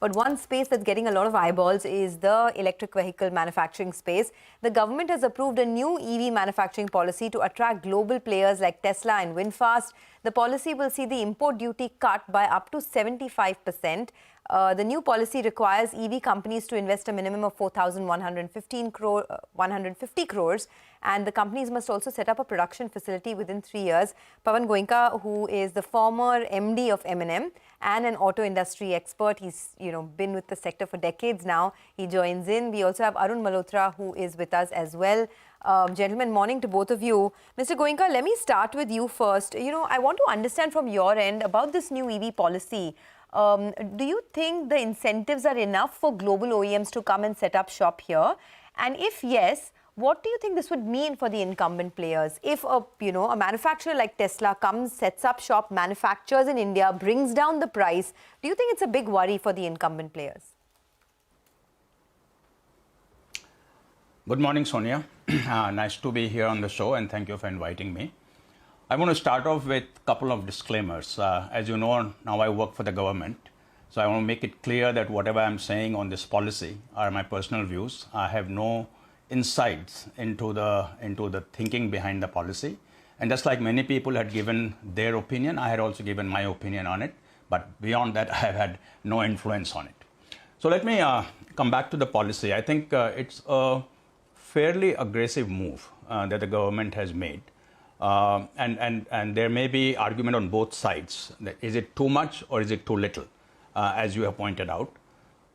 But one space that's getting a lot of eyeballs is the electric vehicle manufacturing space. The government has approved a new EV manufacturing policy to attract global players like Tesla and VinFast. The policy will see the import duty cut by up to 75%. The new policy requires EV companies to invest a minimum of 4,150 crores, and the companies must also set up a production facility within 3 years. Pawan Goenka, who is the former MD of M&M and an auto industry expert, he's been with the sector for decades now. He joins in. We also have Arun Malhotra, who is with us as well. Gentlemen, morning to both of you. Mr. Goenka, let me start with you first. I want to understand from your end about this new EV policy. Do you think the incentives are enough for global OEMs to come and set up shop here? And if yes, what do you think this would mean for the incumbent players? If a manufacturer like Tesla comes, sets up shop, manufactures in India, brings down the price, do you think it's a big worry for the incumbent players? Good morning, Sonia. Nice to be here on the show, and thank you for inviting me. I want to start off with a couple of disclaimers. As you know, now I work for the government, so I want to make it clear that whatever I'm saying on this policy are my personal views. I have no insights into the thinking behind the policy. And just like many people had given their opinion, I had also given my opinion on it. But beyond that, I have had no influence on it. So let me come back to the policy. I think it's a fairly aggressive move that the government has made. And there may be argument on both sides. Is it too much or is it too little, as you have pointed out?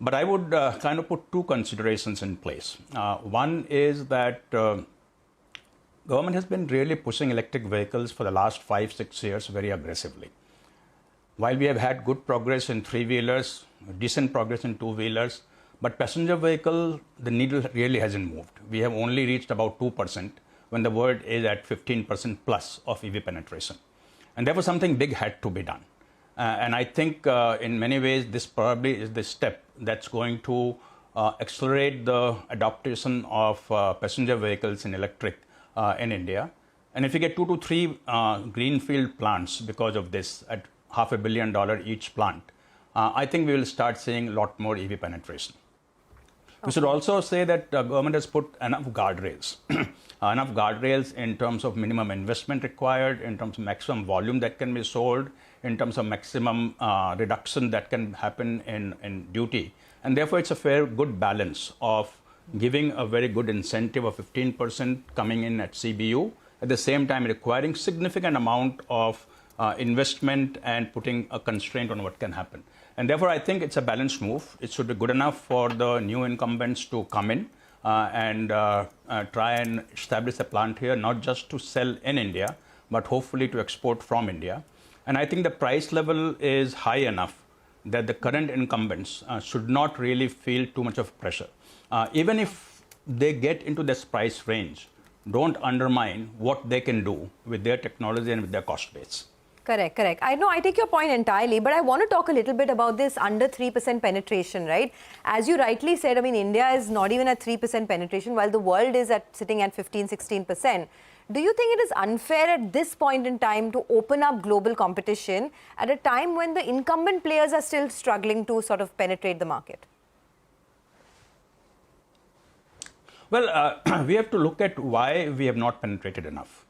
But I would kind of put two considerations in place. One is that government has been really pushing electric vehicles for the last 5-6 years very aggressively. While we have had good progress in three-wheelers, decent progress in two-wheelers, but passenger vehicle, the needle really hasn't moved. We have only reached about 2% when the world is at 15% plus of EV penetration. And therefore something big had to be done. And I think in many ways, this probably is the step that's going to accelerate the adoption of passenger vehicles in electric in India. And if we get 2 to 3 greenfield plants because of this at $500 million each plant, I think we will start seeing a lot more EV penetration. Okay. We should also say that the government has put enough guardrails, enough guardrails in terms of minimum investment required, in terms of maximum volume that can be sold, in terms of maximum reduction that can happen in duty. And therefore, it's a fair, good balance of giving a very good incentive of 15% coming in at CBU, at the same time requiring significant amount of investment and putting a constraint on what can happen. And therefore, I think it's a balanced move. It should be good enough for the new incumbents to come in and try and establish a plant here, not just to sell in India, but hopefully to export from India. And I think the price level is high enough that the current incumbents should not really feel too much of pressure. Even if they get into this price range, don't undermine what they can do with their technology and with their cost base. Correct, correct. I know, I take your point entirely, but I want to talk a little bit about this under 3% penetration, right? As you rightly said, I mean, India is not even at 3% penetration, while the world is sitting at 15-16%. Do you think it is unfair at this point in time to open up global competition at a time when the incumbent players are still struggling to sort of penetrate the market? Well, we have to look at why we have not penetrated enough.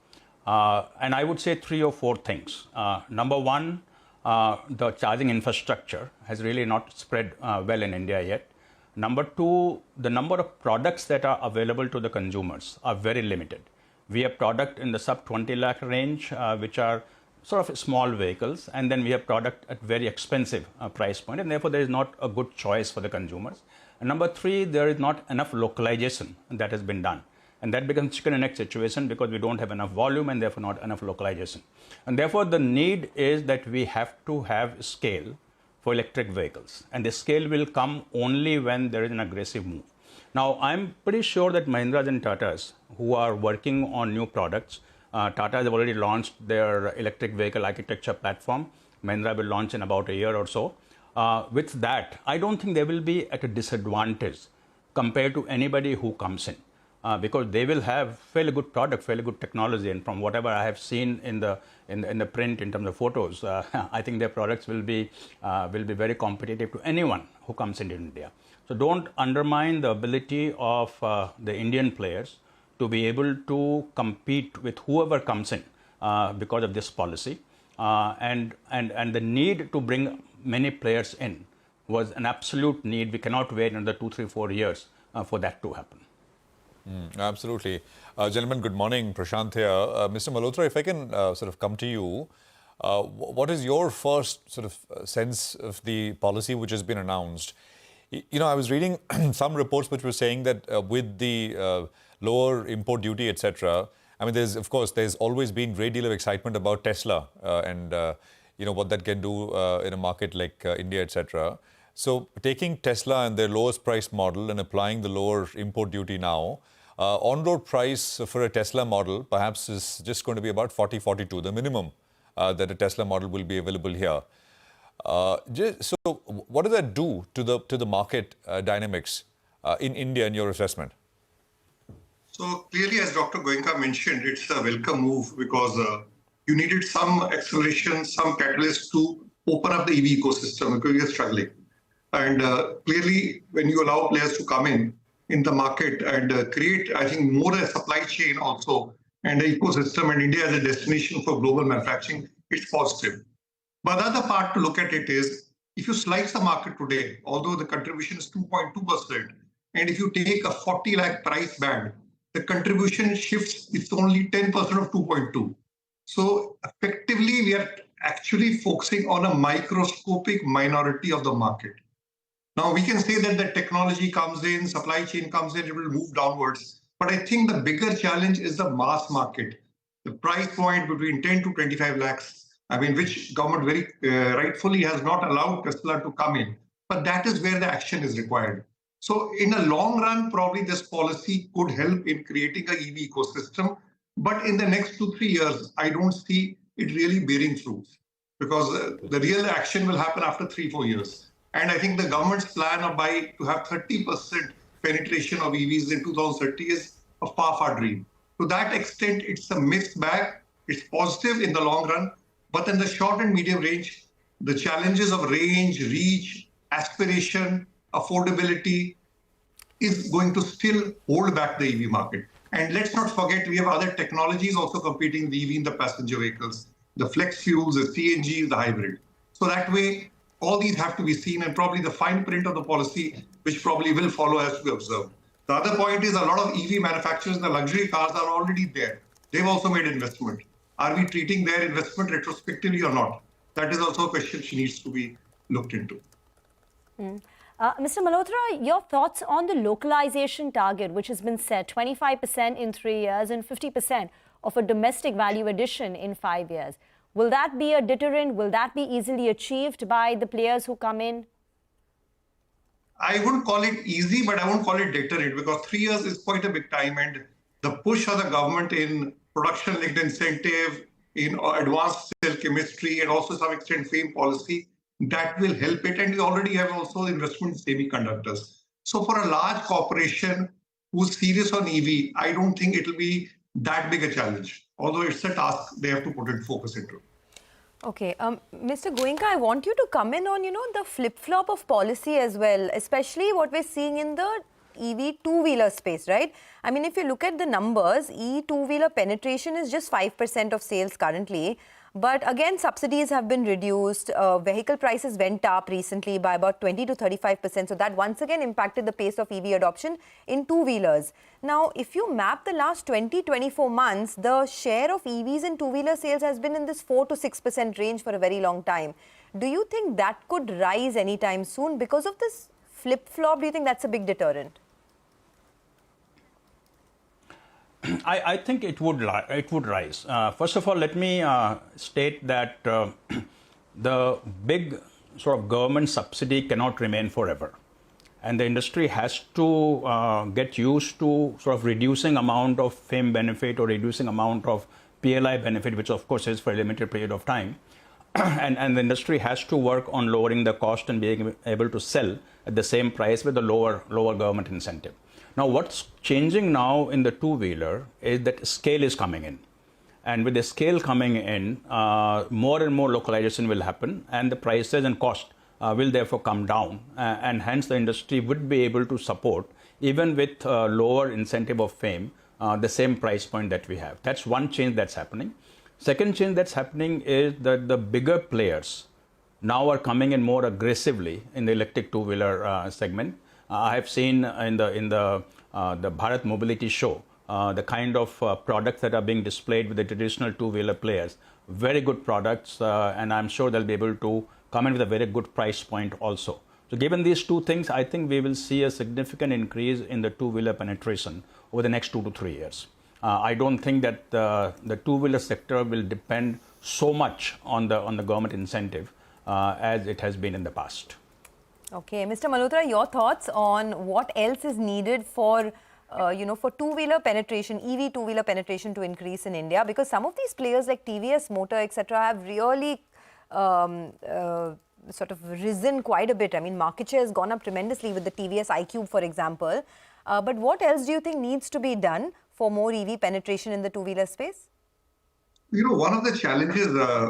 And I would say 3 or 4 things. Number one, the charging infrastructure has really not spread well in India yet. Number two, the number of products that are available to the consumers are very limited. We have product in the sub 20 lakh range, which are sort of small vehicles. And then we have product at very expensive price point. And therefore, there is not a good choice for the consumers. And number three, there is not enough localization that has been done. And that becomes chicken and egg situation because we don't have enough volume and therefore not enough localization. And therefore, the need is that we have to have scale for electric vehicles. And the scale will come only when there is an aggressive move. Now, I'm pretty sure that Mahindras and Tatas, who are working on new products, Tata has already launched their electric vehicle architecture platform. Mahindra will launch in about a year or so. With that, I don't think they will be at a disadvantage compared to anybody who comes in. because they will have fairly good product, fairly good technology, and from whatever I have seen in the print in terms of photos, I think their products will be very competitive to anyone who comes into India. So don't undermine the ability of the Indian players to be able to compete with whoever comes in because of this policy, and the need to bring many players in was an absolute need. We cannot wait another 2, 3, 4 years for that to happen. Absolutely. Gentlemen, good morning. Prashant here. Mr. Malhotra, if I can sort of come to you, what is your first sort of sense of the policy which has been announced? You know, I was reading some reports which were saying that with the lower import duty, etc. I mean, there's always been a great deal of excitement about Tesla and you know what that can do in a market like India, etc. So taking Tesla and their lowest price model and applying the lower import duty now, on-road price for a Tesla model perhaps is just going to be about 42, the minimum that a Tesla model will be available here. So what does that do to the market dynamics in India in your assessment? So clearly, as Dr. Goenka mentioned, it's a welcome move because you needed some acceleration, some catalyst to open up the EV ecosystem because we are struggling. And clearly, when you allow players to come in the market and create, I think, more a supply chain also and an ecosystem, and India as a destination for global manufacturing, it's positive. But the other part to look at it is, if you slice the market today, although the contribution is 2.2%, and if you take a 40 lakh price band, the contribution shifts, it's only 10% of 2.2. So effectively, we are actually focusing on a microscopic minority of the market. Now, we can say that the technology comes in, supply chain comes in, it will move downwards. But I think the bigger challenge is the mass market, the price point between 10 to 25 lakhs, I mean, which government very rightfully has not allowed Tesla to come in. But that is where the action is required. So in the long run, probably this policy could help in creating an EV ecosystem. But in the next 2-3 years, I don't see it really bearing fruit because the real action will happen after 3-4 years. And I think the government's plan to have 30% penetration of EVs in 2030 is a far dream. To that extent, it's a mixed bag. It's positive in the long run, but in the short and medium range, the challenges of range, reach, aspiration, affordability is going to still hold back the EV market. And let's not forget, we have other technologies also competing in the EV in the passenger vehicles, the flex fuels, the CNG, the hybrid. So that way, all these have to be seen, and probably the fine print of the policy, which probably will follow, has to be observed. The other point is a lot of EV manufacturers in the luxury cars are already there. They've also made investment. Are we treating their investment retrospectively or not? That is also a question which needs to be looked into. Mr. Malhotra, your thoughts on the localization target, which has been set 25% in 3 years and 50% of a domestic value addition in 5 years. Will that be a deterrent? Will that be easily achieved by the players who come in? I wouldn't call it easy, but I won't call it deterrent because 3 years is quite a big time, and the push of the government in production-linked incentive, in advanced cell chemistry, and also to some extent FAME policy, that will help it. And we already have also investment in semiconductors. So for a large corporation who's serious on EV, I don't think it will be that big a challenge, although it's a task they have to put in focus into. Okay, Mr. Goenka, I want you to come in on, the flip-flop of policy as well, especially what we're seeing in the EV two-wheeler space, right? I mean, if you look at the numbers, two-wheeler penetration is just 5% of sales currently. But again, subsidies have been reduced. Vehicle prices went up recently by about 20 to 35%. So that once again impacted the pace of EV adoption in two-wheelers. Now, if you map the last 20-24 months, the share of EVs in two-wheeler sales has been in this 4 to 6% range for a very long time. Do you think that could rise anytime soon? Because of this flip-flop, do you think that's a big deterrent? I think it would rise. First of all, let me state that the big sort of government subsidy cannot remain forever. And the industry has to get used to sort of reducing amount of FAME benefit or reducing amount of PLI benefit, which of course is for a limited period of time. and the industry has to work on lowering the cost and being able to sell at the same price with a lower government incentive. Now, what's changing now in the two-wheeler is that scale is coming in. And with the scale coming in, more and more localization will happen, and the prices and cost will therefore come down. And hence, the industry would be able to support, even with lower incentive of FAME, the same price point that we have. That's one change that's happening. Second change that's happening is that the bigger players now are coming in more aggressively in the electric two-wheeler segment. I have seen in the Bharat Mobility Show the kind of products that are being displayed with the traditional two-wheeler players. Very good products, and I'm sure they'll be able to come in with a very good price point also. So given these two things, I think we will see a significant increase in the two-wheeler penetration over the next 2 to 3 years. I don't think that the two-wheeler sector will depend so much on the government incentive as it has been in the past. Okay, Mr. Malhotra, your thoughts on what else is needed for for two-wheeler penetration, EV two-wheeler penetration to increase in India? Because some of these players like TVS Motor, etc., have really sort of risen quite a bit. I mean, market share has gone up tremendously with the TVS iQube, for example. But what else do you think needs to be done for more EV penetration in the two-wheeler space? One of the challenges,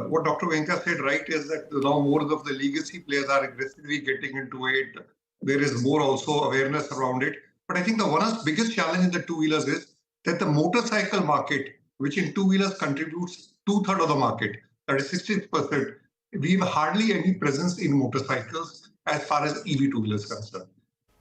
what Dr. Goenka said, right, is that now more of the legacy players are aggressively getting into it. There is more also awareness around it. But I think the one of the biggest challenge in the two-wheelers is that the motorcycle market, which in two-wheelers contributes 2/3 of the market, that is 60%, we have hardly any presence in motorcycles as far as EV two-wheelers concerned.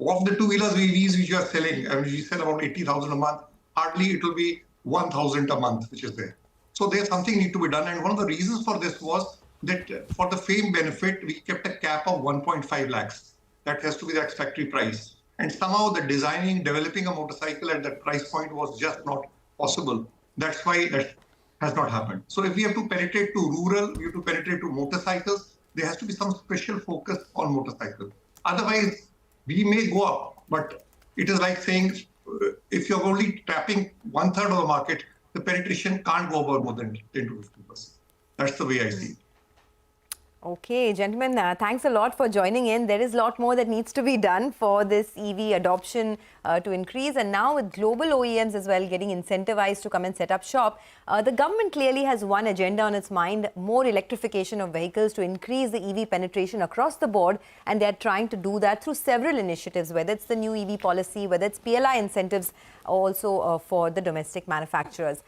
Of the two-wheelers EVs which you are selling, I mean, we sell about 80,000 a month, hardly it will be 1,000 a month, which is there. So there's something need to be done. And one of the reasons for this was that for the FAME benefit, we kept a cap of 1.5 lakhs. That has to be the ex-factory price. And somehow the designing, developing a motorcycle at that price point was just not possible. That's why that has not happened. So if we have to penetrate to rural, we have to penetrate to motorcycles, there has to be some special focus on motorcycles. Otherwise, we may go up, but it is like saying, if you're only tapping 1/3 of the market, the penetration can't go over more than 10 to 50%. That's the way I see it. Okay, gentlemen, thanks a lot for joining in. There is a lot more that needs to be done for this EV adoption to increase. And now with global OEMs as well getting incentivized to come and set up shop, the government clearly has one agenda on its mind: more electrification of vehicles to increase the EV penetration across the board. And they're trying to do that through several initiatives, whether it's the new EV policy, whether it's PLI incentives, also for the domestic manufacturers.